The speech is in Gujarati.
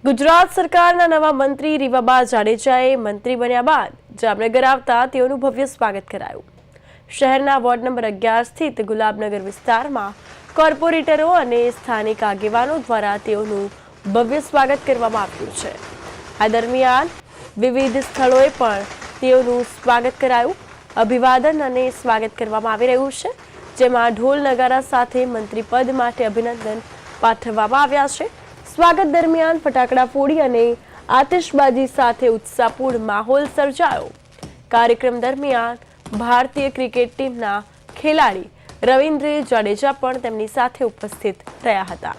ગુજરાત સરકારના નવા મંત્રી રીવાબા જાડેજાએ મંત્રી બન્યા બાદ જામનગર આવતા તેઓનું ભવ્ય સ્વાગત કરાયું। શહેરના વોર્ડ નંબર 11 સ્થિત ગુલાબનગર વિસ્તારમાં કોર્પોરેટરો અને સ્થાનિક આગેવાનો દ્વારા તેઓનું ભવ્ય સ્વાગત કરવામાં આવ્યું છે। આ દરમિયાન વિવિધ સ્થળોએ પણ તેઓનું સ્વાગત કરાયું। અભિવાદન અને સ્વાગત કરવામાં આવી રહ્યું છે, જેમાં ઢોલ નગારા સાથે મંત્રી પદ માટે અભિનંદન પાઠવવામાં આવ્યા છે। સ્વાગત દરમિયાન ફટાકડા ફોડી અને આતિશબાજી સાથે ઉત્સાહપૂર્ણ માહોલ સર્જાયો। કાર્યક્રમ દરમિયાન ભારતીય ક્રિકેટ ટીમના ખેલાડી રવિન્દ્ર જાડેજા પણ તેમની સાથે ઉપસ્થિત રહ્યા હતા।